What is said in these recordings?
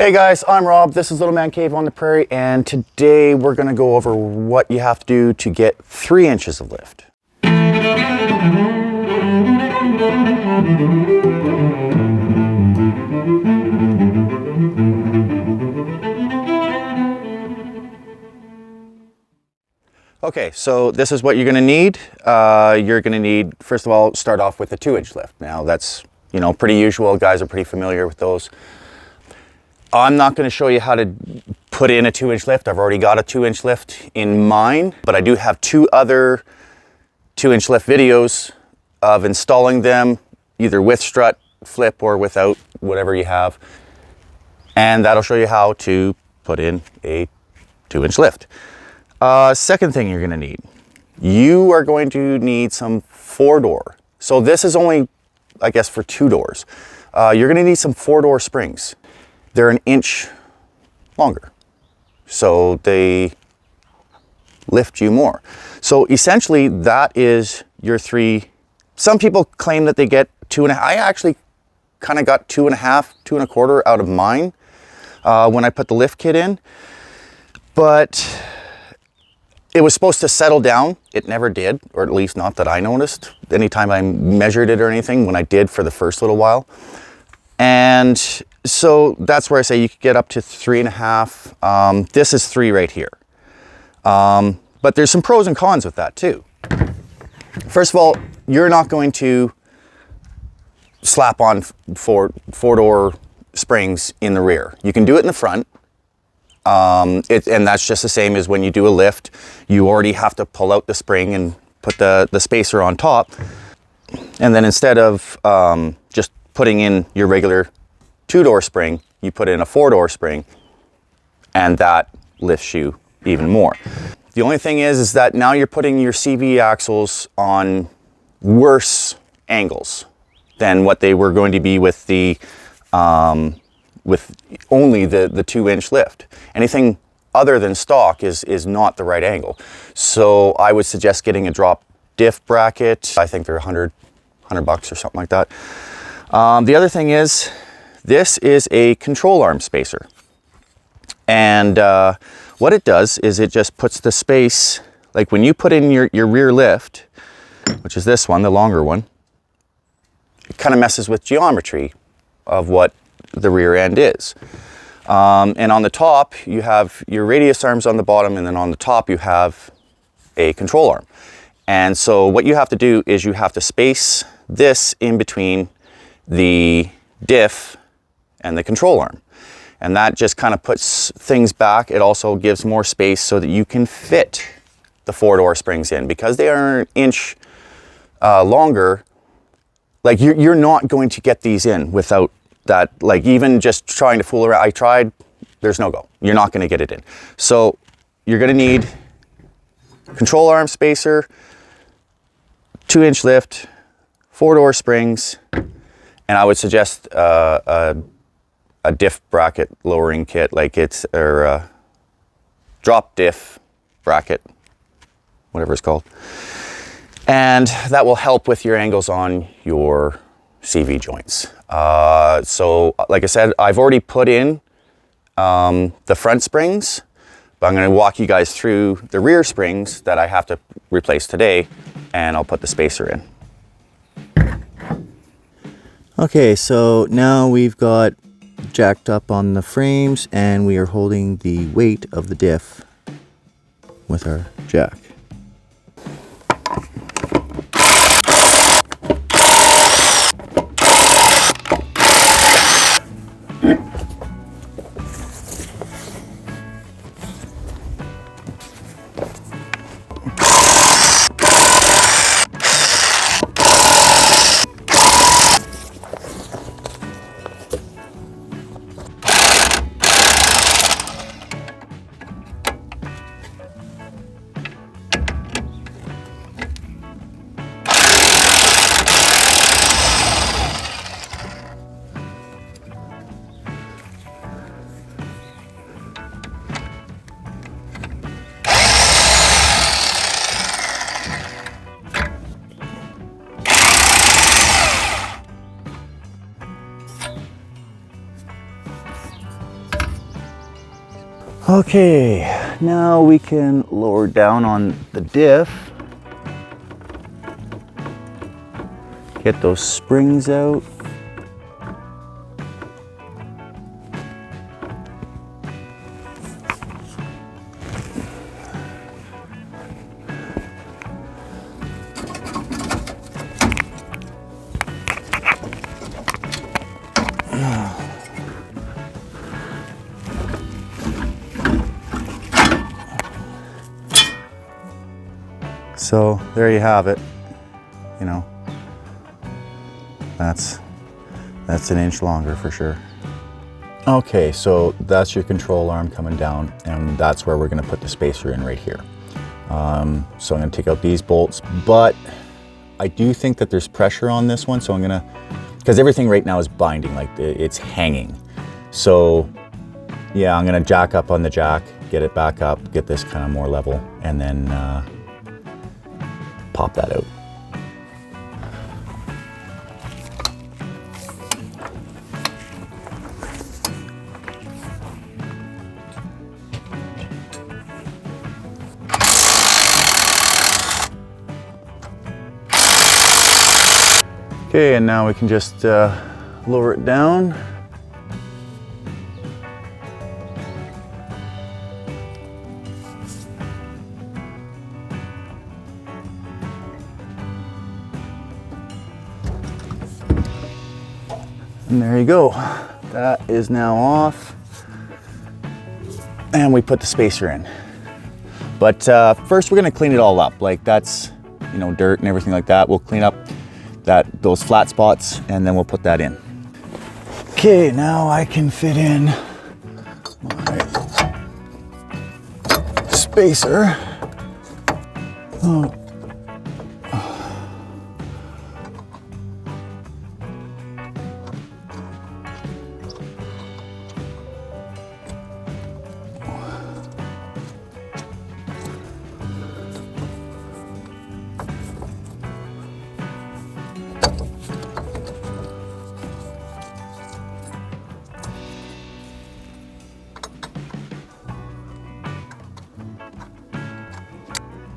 Hey guys, I'm Rob. This is Little Man Cave on the Prairie, and today we're going to go over what you have to do to get 3 inches of lift. Okay, so this is what you're going to need. You're going to need, first of all, start off with a 2-inch lift. Now that's, pretty usual. Guys are pretty familiar with those. I'm not going to show you how to put in a 2-inch lift. I've already got a 2-inch lift in mine, but I do have 2 other 2-inch lift videos of installing them, either with strut, flip, or without, whatever you have. And that'll show you how to put in a 2-inch lift. Second thing you're going to need, you are going to need some 4-door. So this is only, I guess, for 2 doors. You're going to need some 4-door springs. They're 1 inch longer, so they lift you more. So essentially that is your 3. Some people claim that they get 2.5. I actually kind of got 2.5, 2.25 out of mine when I put the lift kit in, but it was supposed to settle down. It never did, or at least not that I noticed anytime I measured it or anything, when I did for the first little while. And so that's where I say you could get up to 3.5. This is 3 right here. But there's some pros and cons with that too. First of all, you're not going to slap on 4-door springs in the rear. You can do it in the front. And that's just the same as when you do a lift. You already have to pull out the spring and put the spacer on top. And then instead of just putting in your regular 2-door spring, you put in a 4-door spring, and that lifts you even more. The only thing is that now you're putting your CV axles on worse angles than what they were going to be with the with only the 2-inch lift. Anything other than stock is not the right angle. So I would suggest getting a drop diff bracket. I think they're $100 or something like that. The other thing is, this is a control arm spacer. And what it does is it just puts the space, like when you put in your rear lift, which is this one, the longer one, it kind of messes with geometry of what the rear end is. And on the top, you have your radius arms on the bottom, and then on the top you have a control arm. And so what you have to do is you have to space this in between the diff and the control arm, and that just kind of puts things back. It also gives more space so that you can fit the 4-door springs in, because they are 1 inch longer. Like you're not going to get these in without that. Like even just trying to fool around, I tried, there's no go. You're not going to get it in. So you're going to need control arm spacer, 2-inch lift, 4-door springs, and I would suggest a diff bracket lowering kit, like it's, or a drop diff bracket, whatever it's called. And that will help with your angles on your CV joints. So like I said, I've already put in the front springs, but I'm going to walk you guys through the rear springs that I have to replace today, and I'll put the spacer in. Okay, so now we've got jacked up on the frames, and we are holding the weight of the diff with our jack. Okay, now we can lower down on the diff. Get those springs out. So there you have it. You know, that's an inch longer for sure. Okay, so that's your control arm coming down, and that's where we're going to put the spacer in right here. So I'm going to take out these bolts, but I do think that there's pressure on this one, so I'm going to, because everything right now is binding, like it's hanging. So yeah, I'm going to jack up on the jack, get it back up, get this kind of more level, and then pop that out. Okay, and now we can just lower it down. And there you go. That is now off. And we put the spacer in. But first we're gonna clean it all up. Like that's, you know, dirt and everything like that. We'll clean up those flat spots and then we'll put that in. Okay, now I can fit in my spacer. Oh.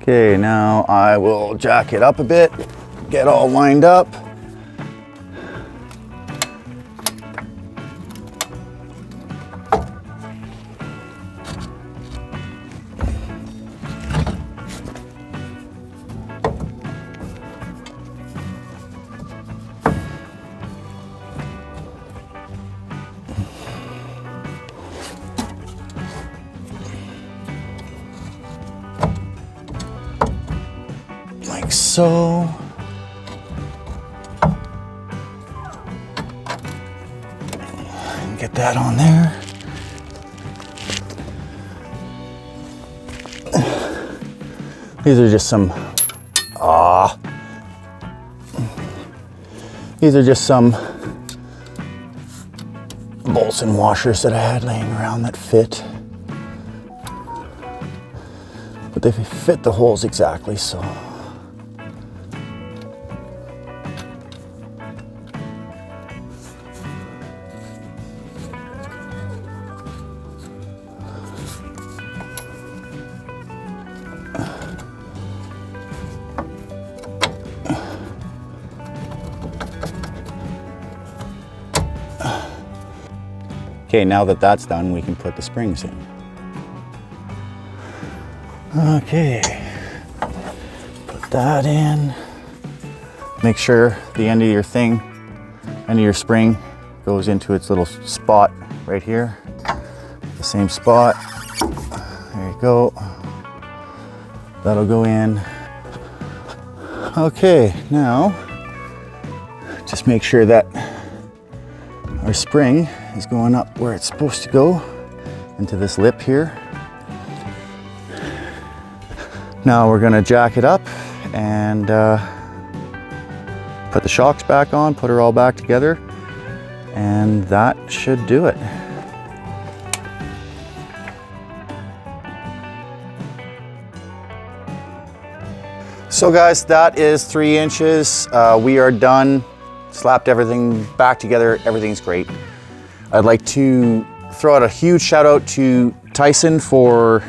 Okay, now I will jack it up a bit, get all lined up. Like so. Get that on there. These are just some, these are just some bolts and washers that I had laying around that fit. But they fit the holes exactly, so. Okay, now that that's done, we can put the springs in. Okay, put that in. Make sure the end of your thing, end of your spring goes into its little spot right here. The same spot. There you go. That'll go in. Okay, now just make sure that our spring is going up where it's supposed to go, into this lip here. Now we're gonna jack it up and put the shocks back on, put her all back together, and that should do it. So guys, that is 3 inches. We are done. Slapped everything back together. Everything's great. I'd like to throw out a huge shout out to Tyson for,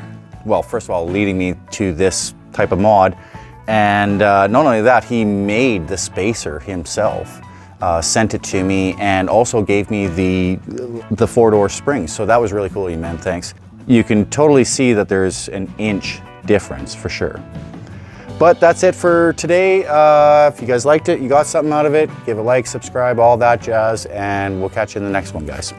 well, first of all, leading me to this type of mod. And not only that, he made the spacer himself, sent it to me, and also gave me the 4-door springs. So that was really cool of you, man, thanks. You can totally see that there's an inch difference for sure. But that's it for today. If you guys liked it, you got something out of it, give a like, subscribe, all that jazz, and we'll catch you in the next one, guys.